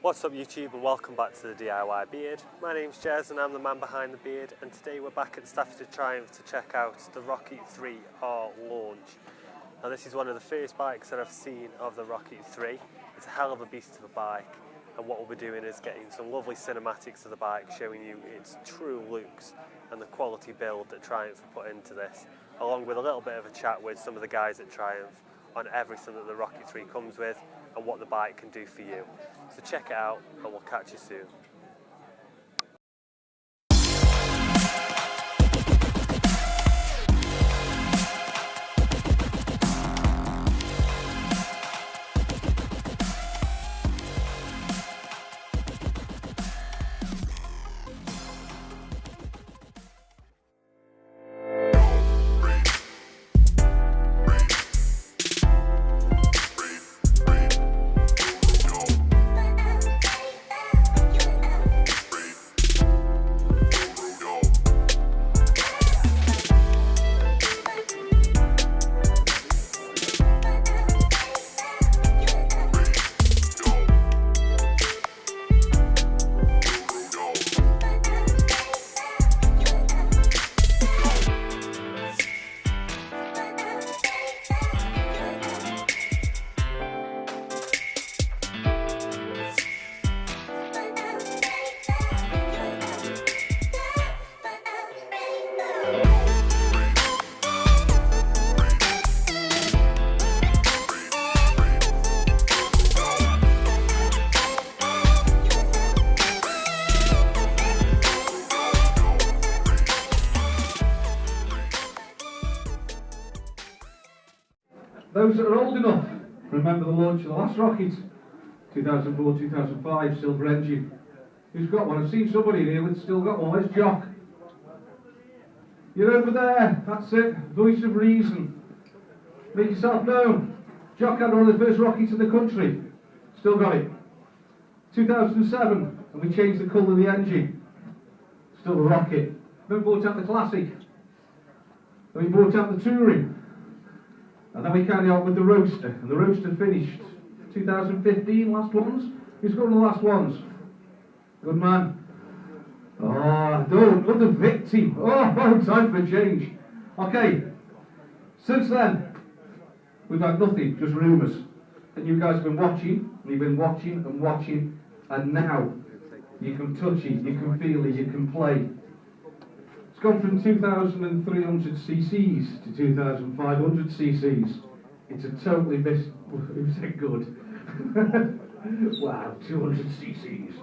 What's up YouTube, and welcome back to the DIY Beard. My name's Jez and I'm the man behind the beard, and today we're back at Staffordshire Triumph to check out the Rocket 3R launch. Now this is one of the first bikes that I've seen of the Rocket 3. It's a hell of a beast of a bike, and what we'll be doing is getting some lovely cinematics of the bike, showing you its true looks and the quality build that Triumph have put into this, along with a little bit of a chat with some of the guys at Triumph on everything that the Rocket 3 comes with and what the bike can do for you. So check it out and we'll catch you soon. Those that are old enough remember the launch of the last rocket, 2004-2005, silver engine. Who's got one? I've seen somebody here that's still got one. Where's Jock? You're over there. That's it. Voice of reason. Make yourself known. Jock had one of the first rockets in the country. Still got it. 2007, and we changed the colour of the engine. Still a rocket. Then we brought out the Classic. Then we brought out the Touring. And then we carried on with the Roadster, and the Roadster finished 2015, last ones. Who's got one of the last ones? Good man. Oh, don't, another victim. Oh, time for a change. Okay, since then, we've had nothing, just rumours. And you guys have been watching, and you've been watching and watching, and now you can touch it, you can feel it, you can play. It's gone from 2,300 cc's to 2,500 cc's. It's a totally who said good? Wow, 200 cc's.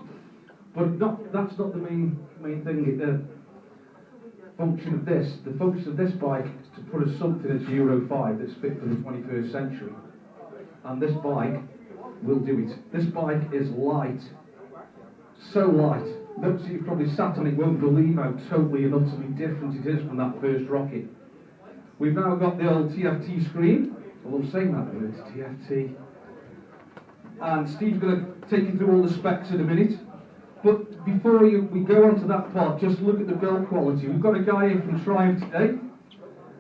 But that's not the main thing. The function of this, the function of this bike is to put us something that's Euro 5 that's fit for the 21st century. And this bike will do it. This bike is light, so light. Those of you who probably sat on it won't believe how totally and utterly different it is from that first rocket. We've now got the old TFT screen. I love saying that word, TFT. And Steve's going to take you through all the specs in a minute. But before we go on to that part, just look at the build quality. We've got a guy here from Triumph today.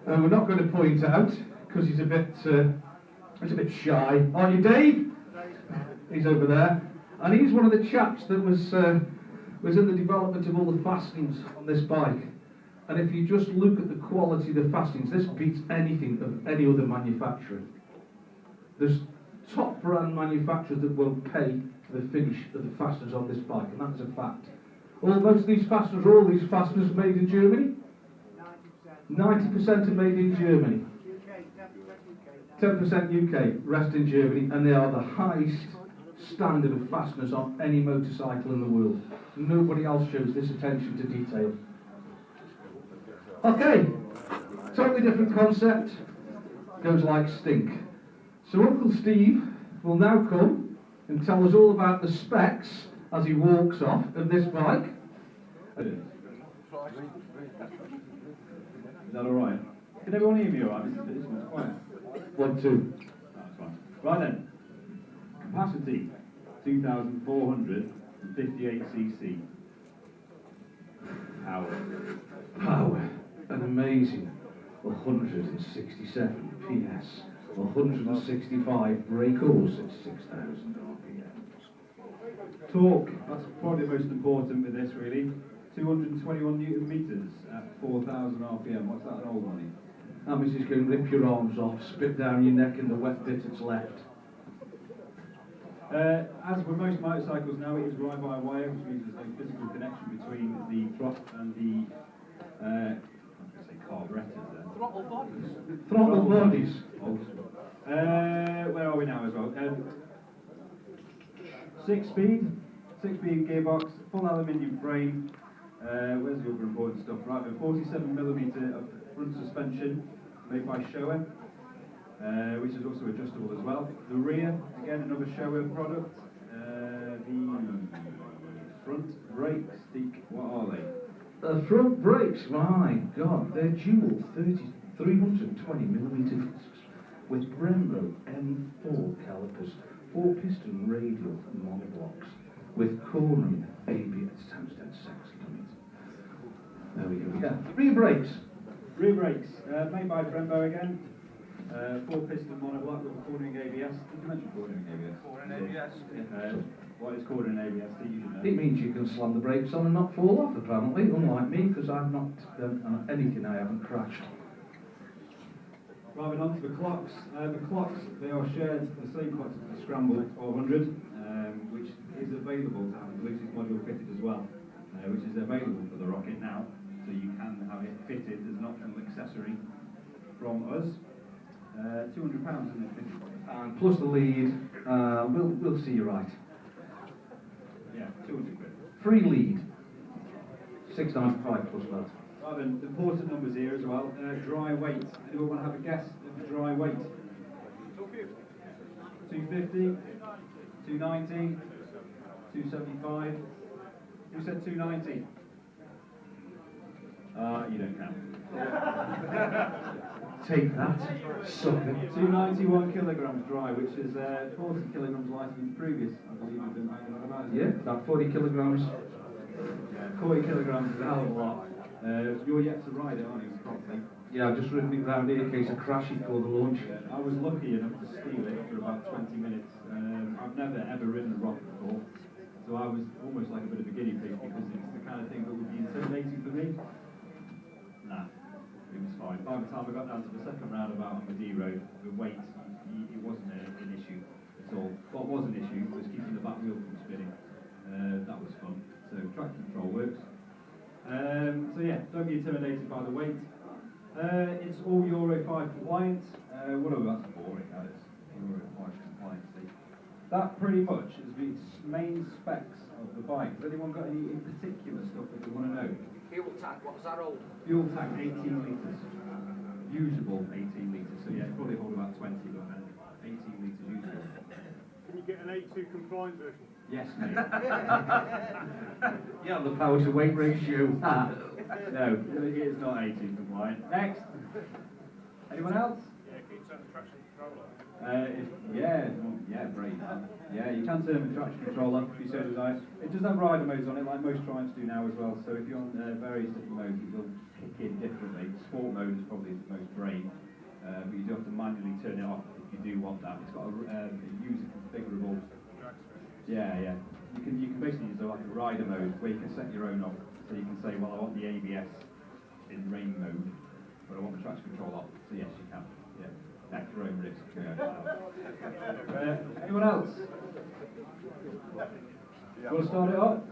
We're not going to point out because he's a bit shy. Aren't you, Dave? He's over there. And he's one of the chaps that was in the development of all the fastenings on this bike. And if you just look at the quality of the fastenings, this beats anything of any other manufacturer. There's top brand manufacturers that won't pay for the finish of the fasteners on this bike, and that's a fact. Most of these fasteners, all these fasteners made in Germany? 90% are made in Germany. 10% UK, rest in Germany, and they are the highest standard of fasteners on any motorcycle in the world. Nobody else shows this attention to detail. Okay, totally different concept, goes like stink. So Uncle Steve will now come and tell us all about the specs as he walks off of this bike. Is that alright? Can everyone hear me alright? This one's quiet. 1, 2. That's fine. Right then. Capacity 2,458 cc. Power. An amazing 167 PS. 165 brake horse at 6,000 RPM. Torque, that's probably the most important with this really. 221 newton meters at 4,000 RPM. What's that, an old money? That means it's going to rip your arms off, spit down your neck and the wet bit that's left. As with most motorcycles now, it is ride-by-wire, which means there's no physical connection between the throttle and the I'm going to say carburetors there. Throttle bodies. Throttle bodies. Where are we now as well? 6-speed gearbox, full aluminium frame. Where's the other important stuff? Right, a 47mm of front suspension made by Showa, which is also adjustable as well. The rear, again, another Showa product. The front brakes, what are they? The front brakes, my God, they're dual 320mm discs with Brembo M4 calipers, 4-piston radial monoblocks with cornering ABS. Sounds dead sexy, doesn't it? There we go. Yeah. Rear brakes. Rear brakes, made by Brembo again. 4-piston monoblock with cornering ABS. Did you mention cornering ABS? Cornering ABS. What is cornering ABS? Do you know? It means you can slam the brakes on and not fall off, apparently, unlike me, because I've not done anything, I haven't crashed. Driving on to the clocks. The clocks, they are shared, the same clocks as the Scramble 1200, which is available to have a Bluetooth module fitted as well, which is available for the Rocket now, so you can have it fitted as an optional accessory from us. £200 isn't it? And plus the lead, we'll see you right. Yeah, 200 quid. Free lead, 695 plus that. Right then, the important numbers here as well. Dry weight. Anyone want to have a guess of the dry weight? 250, 290, 275. Who said 290? You don't count. Take that, sucker. 291 kilograms dry, which is 40 kilograms lighter than the previous, I believe we've been banging on about. Yeah, that 40 kilograms. Yeah, 40 kilograms is a hell of a lot. You're yet to ride it, aren't you, properly? Yeah, I've just ridden it round here in case I crash it before the launch. I was lucky enough to steal it for about 20 minutes. I've never ever ridden a rocket before, so I was almost like a bit of a guinea pig because it's the kind of thing that would be intimidating for me. Nah, it was fine. By the time I got down to the second roundabout on the D road, the weight, it wasn't an issue at all. What was an issue was keeping the back wheel from spinning. That was fun. So traction control works. So yeah, don't be intimidated by the weight. It's all Euro 5 compliant. Whatever, that's boring, that is. Euro 5 compliant. See. That pretty much is the main specs of the bike. Has anyone got any in particular stuff that you want to know? Fuel tank, what was that old? Fuel tank, 18 litres. Usable 18 litres. So yeah, probably hold about 20, but 18 litres usable. Can you get an A2 compliant version? Yes, mate. Yeah, the power to weight ratio. No, it is not 18 compliant. Next. Anyone else? Yeah, can you turn the traction control on? Yeah, great. Yeah, you can turn the traction control up if you so desire. It does have rider modes on it, like most Triumphs do now as well. So if you're on various different modes, it will kick in differently. Sport mode is probably the most brain, but you do have to manually turn it off if you do want that. It's got a user configurable. Yeah. You can basically use like a rider mode where you can set your own up. So you can say, well, I want the ABS in rain mode, but I want the traction control off. So yes, you can. Yeah. At your own risk. Anyone else? You want to start it up?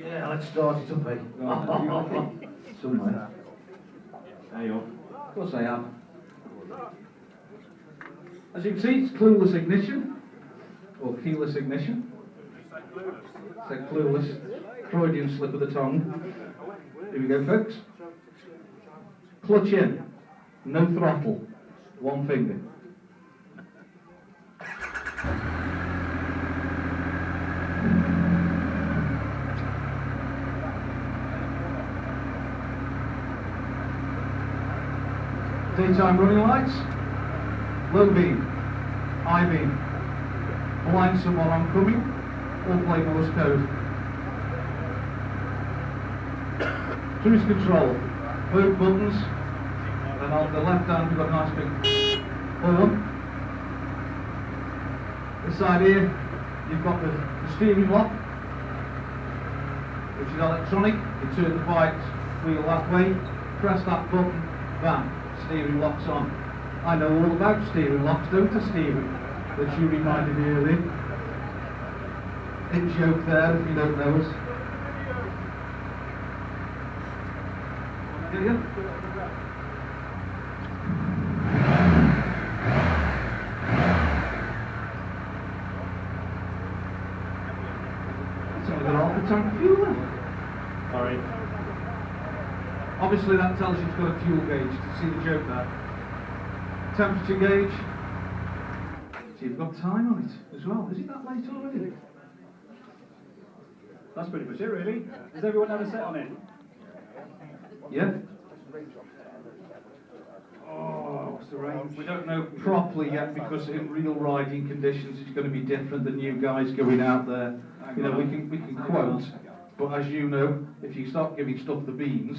Yeah, let's start it up, eh? Somewhere. There you are. Of course I am. As you can see, it's clueless ignition, or keyless ignition. Say clueless. Freudian slip of the tongue. Here we go, folks. Clutch in. No throttle. One finger. Daytime running lights. Low beam. High beam. Blind someone oncoming. Or play Morse code. Cruise control. Both buttons. And on the left hand we've got a nice big horn. This side here you've got the steering lock. which is electronic. You turn the bike wheel that way, press that button, bam, steering locks on. I know all about steering locks, don't I, Stephen? That you reminded me earlier. In joke there if you don't know us. Yeah, yeah. It's only got half a tank of fuel then. Alright. Obviously that tells you it's got a fuel gauge. You see the joke there? Temperature gauge. So you've got time on it as well. Is it that late already? That's pretty much it, really. Does everyone have a set on it? Yeah. Oh, what's the range? We don't know properly yet because in real riding conditions it's going to be different than you guys going out there. You know, we can quote, but as you know, if you start giving stuff the beans,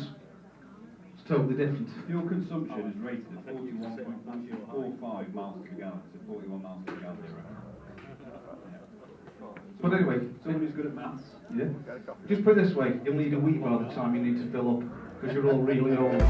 it's totally different. Fuel consumption is rated at 41.45 miles per gallon, so 41 miles per gallon. But anyway, Someone who's good at maths. yeah. Just put it this way, you'll need a wee by the time you need to fill up, because you're all really old.